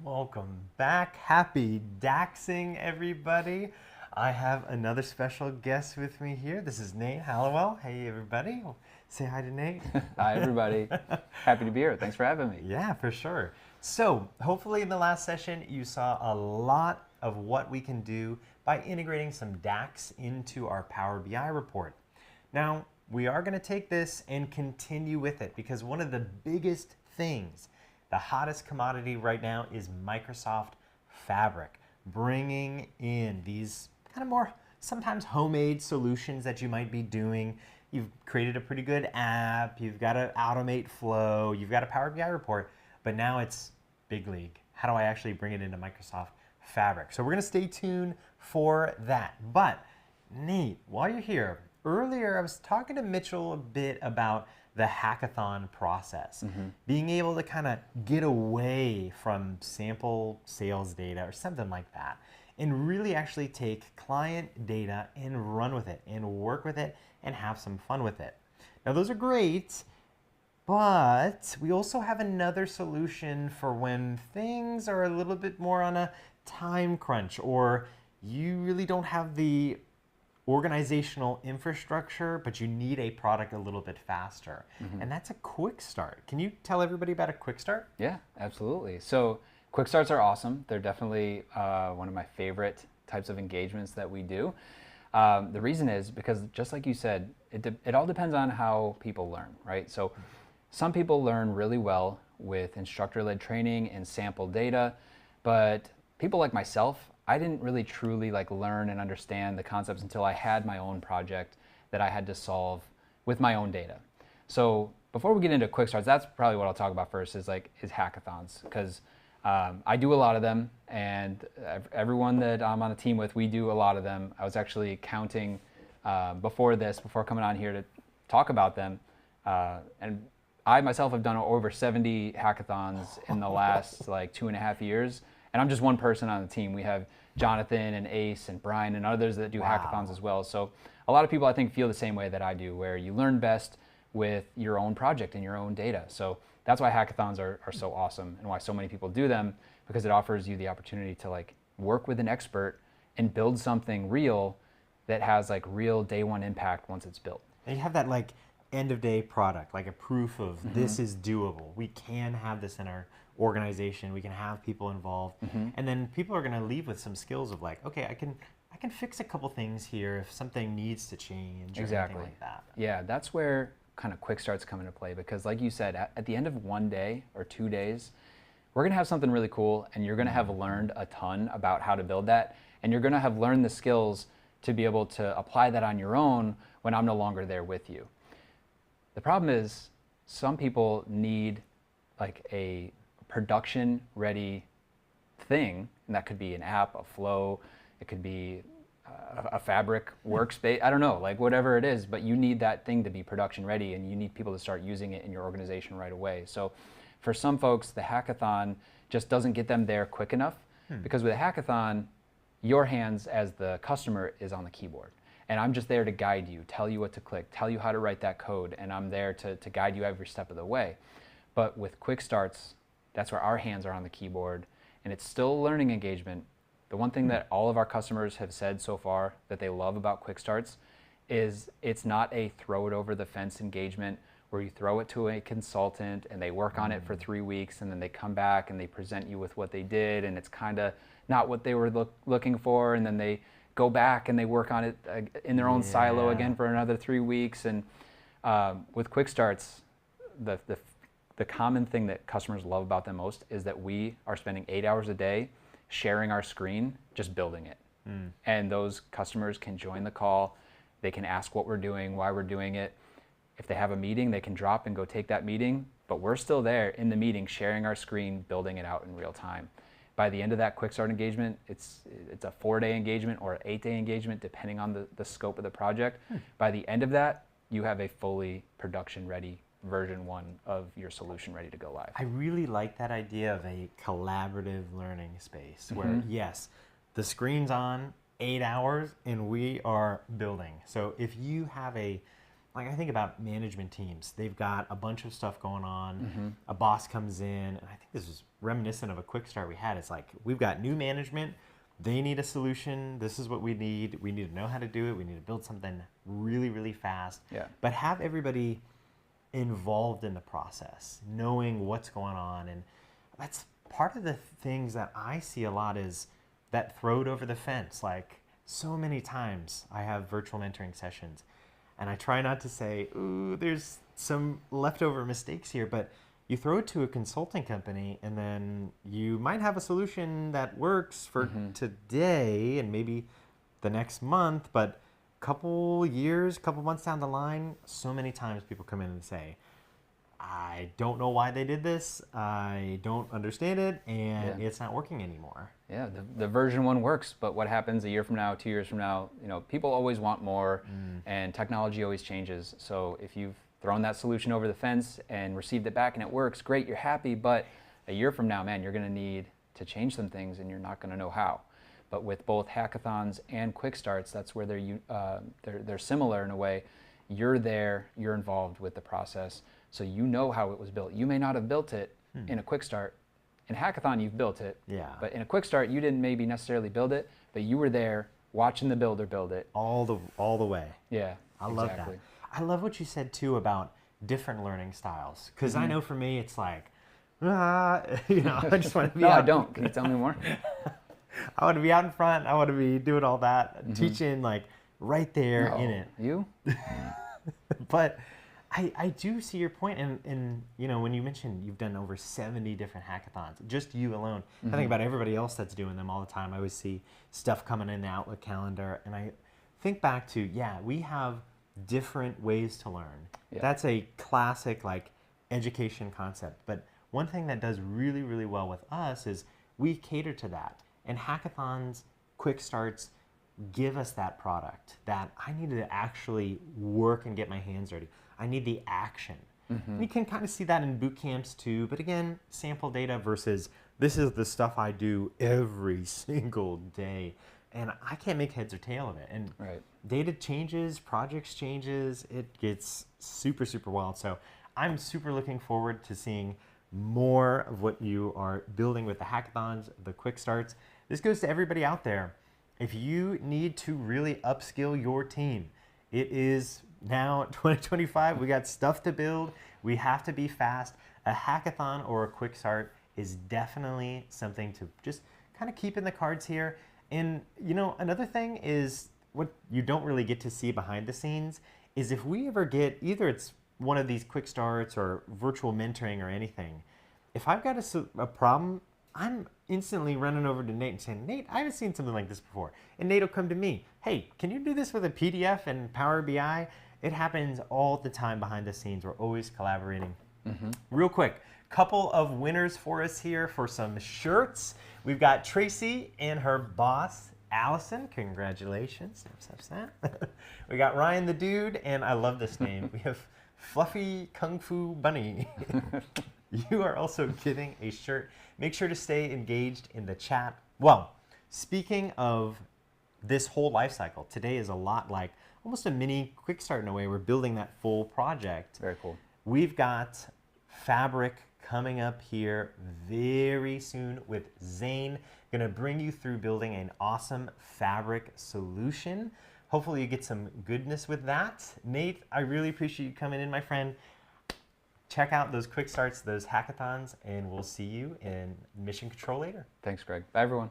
Welcome back. Happy Daxing, everybody. I have another special guest with me here. This is Nate Hallowell. Hey, everybody. Say hi to Nate. Hi, everybody. Happy to be here. Thanks for having me. Yeah, for sure. So, hopefully in the last session, you saw a lot of what we can do by integrating some DAX into our Power BI report. Now, we are going to take this and continue with it because one of the biggest things, the hottest commodity right now, is Microsoft Fabric, bringing in these kind of more sometimes homemade solutions that you might be doing. You've created a pretty good app, you've got to automate flow, you've got a Power BI report, but now it's big league. How do I actually bring it into Microsoft Fabric? So we're going to stay tuned for that. But Nate, while you're here, earlier I was talking to Mitchell a bit about the hackathon process, being able to kind of get away from sample sales data or something like that, and really actually take client data and run with it and work with it and have some fun with it. Now those are great, but we also have another solution for when things are a little bit more on a time crunch, or you really don't have the organizational infrastructure, but you need a product a little bit faster. And that's a quick start. Can you tell everybody about a quick start? Yeah, absolutely. So quick starts are awesome. They're definitely one of my favorite types of engagements that we do. The reason is because, just like you said, it all depends on how people learn, right? So some people learn really well with instructor-led training and sample data, but people like myself, I didn't really truly learn and understand the concepts until I had my own project that I had to solve with my own data. So before we get into quick starts, that's probably what I'll talk about first is hackathons, because I do a lot of them, and everyone that I'm on a team with, we do a lot of them. I was actually counting before coming on here to talk about them, and I myself have done over 70 hackathons in the last 2.5 years. And I'm just one person on the team. We have Jonathan and Ace and Brian and others that do hackathons as well. So a lot of people, I think, feel the same way that I do, where you learn best with your own project and your own data. So that's why hackathons are so awesome, and why so many people do them, because it offers you the opportunity to work with an expert and build something real that has real day one impact once it's built. And you have that end of day product, like a proof of this is doable. We can have this in our organization. We can have people involved, and then people are going to leave with some skills of okay, I can fix a couple things here if something needs to change or anything like that. Yeah, that's where kind of quick starts come into play, because like you said, at the end of 1 day or 2 days, we're going to have something really cool, and you're going to have learned a ton about how to build that, and you're going to have learned the skills to be able to apply that on your own when I'm no longer there with you. The problem is some people need a production ready thing, and that could be an app, a flow, it could be a Fabric workspace, I don't know, whatever it is, but you need that thing to be production ready, and you need people to start using it in your organization right away. So for some folks, the hackathon just doesn't get them there quick enough, because with a hackathon, your hands as the customer is on the keyboard. And I'm just there to guide you, tell you what to click, tell you how to write that code, and I'm there to guide you every step of the way. But with quick starts, that's where our hands are on the keyboard, and it's still a learning engagement. The one thing that all of our customers have said so far that they love about quick starts is it's not a throw it over the fence engagement where you throw it to a consultant and they work on it for 3 weeks, and then they come back and they present you with what they did, and it's kind of not what they were looking for, and then they go back and they work on it in their own silo again for another 3 weeks. And with quick starts, the common thing that customers love about them most is that we are spending 8 hours a day sharing our screen, just building it. And those customers can join the call, they can ask what we're doing, why we're doing it. If they have a meeting, they can drop and go take that meeting, but we're still there in the meeting sharing our screen, building it out in real time. By the end of that quick start engagement, it's a 4-day engagement or an 8-day engagement, depending on the scope of the project. By the end of that, you have a fully production ready version 1 of your solution ready to go live. I really like that idea of a collaborative learning space where, yes, the screen's on 8 hours and we are building. So if you have a like I think about management teams. They've got a bunch of stuff going on. A boss comes in, and I think this is reminiscent of a quick start we had. It's like, we've got new management. They need a solution. This is what we need. We need to know how to do it. We need to build something really, really fast. Yeah. But have everybody involved in the process, knowing what's going on. And that's part of the things that I see a lot is that throw it over the fence. Like, so many times I have virtual mentoring sessions, and I try not to say, ooh, there's some leftover mistakes here, but you throw it to a consulting company, and then you might have a solution that works for today and maybe the next month, but couple years, couple months down the line, so many times people come in and say, I don't know why they did this, I don't understand it, and it's not working anymore. Yeah, the version 1 works, but what happens a year from now, 2 years from now, people always want more, and technology always changes. So if you've thrown that solution over the fence and received it back and it works, great, you're happy, but a year from now, man, you're gonna need to change some things and you're not gonna know how. But with both hackathons and quick starts, that's where they're similar in a way. You're there, you're involved with the process, so you know how it was built. You may not have built it in a quick start. In a hackathon, you've built it. Yeah. But in a quick start, you didn't maybe necessarily build it, but you were there watching the builder build it. All the way. Yeah, I love that. I love what you said too about different learning styles, because I know for me it's like, I just want to be No, out. I don't. Can you tell me more? I want to be out in front. I want to be doing all that, teaching like right there in it. You? But I do see your point, and when you mentioned you've done over 70 different hackathons, just you alone. I think about everybody else that's doing them all the time. I always see stuff coming in the Outlook calendar, and I think back to, we have different ways to learn. Yeah. That's a classic like education concept. But one thing that does really, really well with us is we cater to that. And hackathons, quick starts, give us that product that I need to actually work and get my hands dirty. I need the action. And you can kind of see that in boot camps too, but again, sample data versus this is the stuff I do every single day, and I can't make heads or tail of it. And data changes, projects changes, it gets super, super wild. So I'm super looking forward to seeing more of what you are building with the hackathons, the quick starts. This goes to everybody out there. If you need to really upskill your team, it is now 2025. We got stuff to build. We have to be fast. A hackathon or a quick start is definitely something to just kind of keep in the cards here. And another thing is what you don't really get to see behind the scenes is if we ever get, either it's one of these quick starts or virtual mentoring or anything, if I've got a problem, I'm instantly running over to Nate and saying, Nate, I haven't seen something like this before. And Nate will come to me, hey, can you do this with a PDF and Power BI? It happens all the time behind the scenes. We're always collaborating. Real quick, couple of winners for us here for some shirts. We've got Tracy and her boss, Allison. Congratulations. We got Ryan the Dude, and I love this name. We have Fluffy Kung Fu Bunny. You are also getting a shirt. Make sure to stay engaged in the chat. Well, speaking of this whole life cycle, today is a lot like almost a mini quick start in a way. We're building that full project. Very cool. We've got fabric coming up here very soon with Zane. Going to bring you through building an awesome fabric solution. Hopefully you get some goodness with that. Nate, I really appreciate you coming in, my friend. Check out those quick starts, those hackathons, and we'll see you in Mission Control later. Thanks, Greg. Bye, everyone.